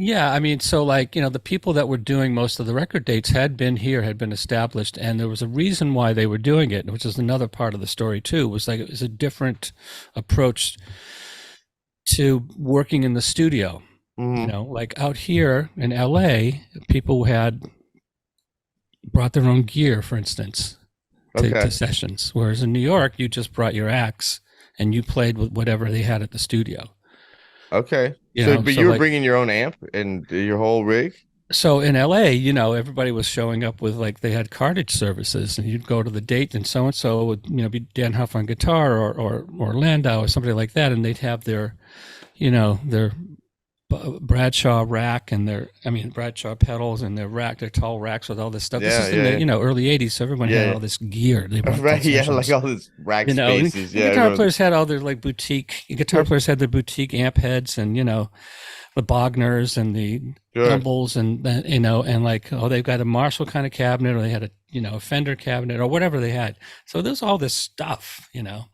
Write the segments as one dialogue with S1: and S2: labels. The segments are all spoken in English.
S1: Yeah, I mean, so like, the people that were doing most of the record dates had been here, had been established, and there was a reason why they were doing it, which is another part of the story too, was like it was a different approach to working in the studio.
S2: Hmm.
S1: Like out here in LA, people had brought their own gear, for instance, to
S2: Okay.
S1: sessions. Whereas in New York, you just brought your axe and you played with whatever they had at the studio.
S2: Okay. So, but
S1: So
S2: you were
S1: like
S2: bringing your own amp and your whole rig?
S1: so in LA, everybody was showing up with like they had cartage services, and you'd go to the date, and so would be Dan Huff on guitar or Landau or somebody like that, and they'd have their Bradshaw rack and Bradshaw pedals and their rack, their tall racks with all this stuff. This
S2: Yeah,
S1: is in
S2: yeah,
S1: the
S2: yeah.
S1: early '80s, so everyone had
S2: Yeah,
S1: all this gear they
S2: yeah.
S1: brought to
S2: Right, yeah, like
S1: sessions.
S2: all this rack
S1: And
S2: spaces. Yeah,
S1: guitar
S2: everyone.
S1: players had all their like boutique. Guitar players had their boutique amp heads, and the Bogners and the
S2: Sure.
S1: Dumbles, and and like, oh, they've got a Marshall kind of cabinet, or they had a Fender cabinet, or whatever they had. So there's all this stuff.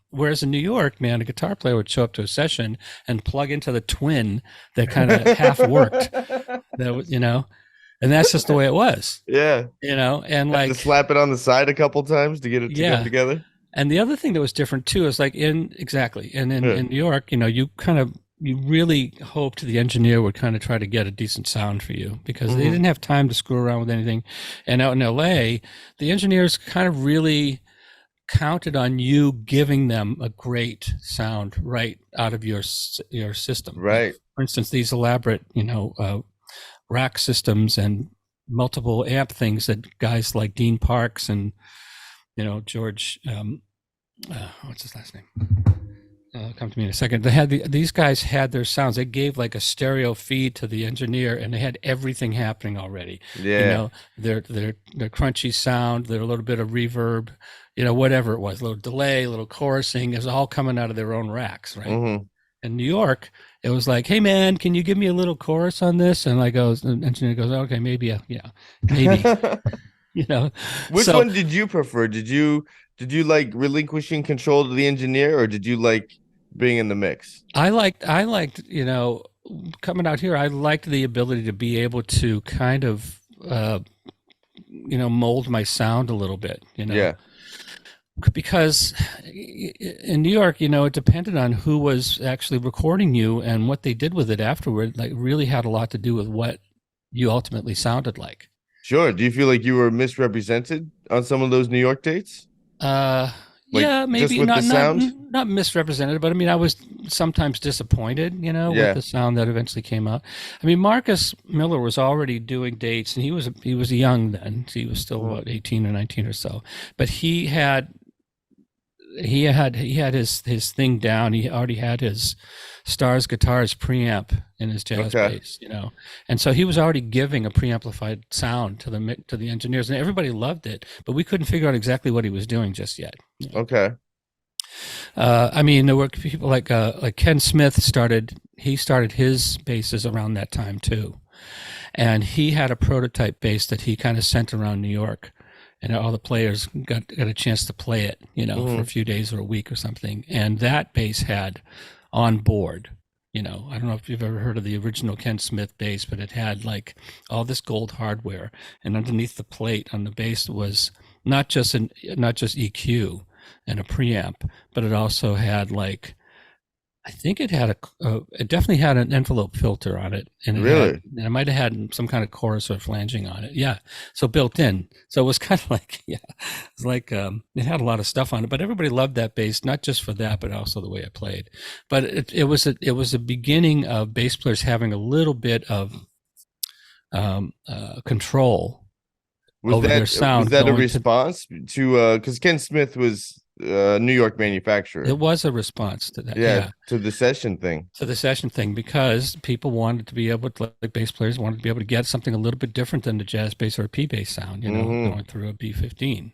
S1: Whereas in New York, man, a guitar player would show up to a session and plug into the Twin that kind of half worked. And that's just the way it was.
S2: Yeah.
S1: And
S2: Have to
S1: like,
S2: slap it on the side a couple times to get it to come
S1: yeah.
S2: together.
S1: And the other thing that was different too is like in
S2: Yeah.
S1: New York, you really hoped the engineer would kind of try to get a decent sound for you because they
S2: Hmm.
S1: didn't have time to screw around with anything. And out in LA, the engineers kind of really counted on you giving them a great sound right out of your system. Like
S2: Right.
S1: for instance, these elaborate, rack systems and multiple amp things that guys like Dean Parks and George, what's his last name? Come to me in a second. These guys had their sounds. They gave like a stereo feed to the engineer, and they had everything happening already. You
S2: Yeah.
S1: know, their crunchy sound, their little bit of reverb, whatever it was, a little delay, a little chorusing. It was all coming out of their own racks, right?
S2: Hmm.
S1: In New York, it was like, "Hey man, can you give me a little chorus on this?" And the engineer goes, "Okay, maybe, yeah, maybe." You know,
S2: Which
S1: so
S2: one did you prefer? Did you like relinquishing control to the engineer, or did you like being in the mix?
S1: I liked, coming out here, I liked the ability to be able to kind of, mold my sound a little bit,
S2: Yeah.
S1: because in New York, it depended on who was actually recording you and what they did with it afterward, like really had a lot to do with what you ultimately sounded like.
S2: Sure. Do you feel like you were misrepresented on some of those New York dates?
S1: Uh,
S2: Like
S1: yeah,
S2: just
S1: maybe
S2: with the sound?
S1: not misrepresented, but I mean, I was sometimes disappointed, with
S2: Yeah.
S1: the sound that eventually came out. I mean, Marcus Miller was already doing dates, and he was young then. He was still
S2: Mhm.
S1: about 18 or 19 or so, but he had his thing down. He already had his Stars Guitars preamp in his jazz
S2: Okay.
S1: bass, and so he was already giving a preamplified sound to the engineers, and everybody loved it. But we couldn't figure out exactly what he was doing just yet.
S2: Okay.
S1: I mean, there were people like Ken Smith started. He started his basses around that time too, and he had a prototype bass that he kind of sent around New York, and all the players got a chance to play it, for a
S2: Hmm.
S1: few days or a week or something. And that bass had on board. I don't know if you've ever heard of the original Ken Smith bass, but it had like all this gold hardware, and underneath the plate on the bass was not just EQ and a preamp, but it also had like I think it definitely had an envelope filter on it, and
S2: Really?
S1: it might have had some kind of chorus or flanging on it. Yeah, so built in. So it was kind of like, yeah, it's like it had a lot of stuff on it, but everybody loved that bass, not just for that, but also the way it played. But it was a beginning of bass players having a little bit of control
S2: Was
S1: over their
S2: that
S1: sound
S2: a
S1: going to.
S2: response to because Ken Smith was a New York manufacturer?
S1: It was a response to that.
S2: Yeah,
S1: Yeah,
S2: to the session thing.
S1: to the session thing, because people wanted to be able to, like bass players wanted to be able to get something a little bit different than the jazz bass or a P bass sound,
S2: Hmm.
S1: going through a B15.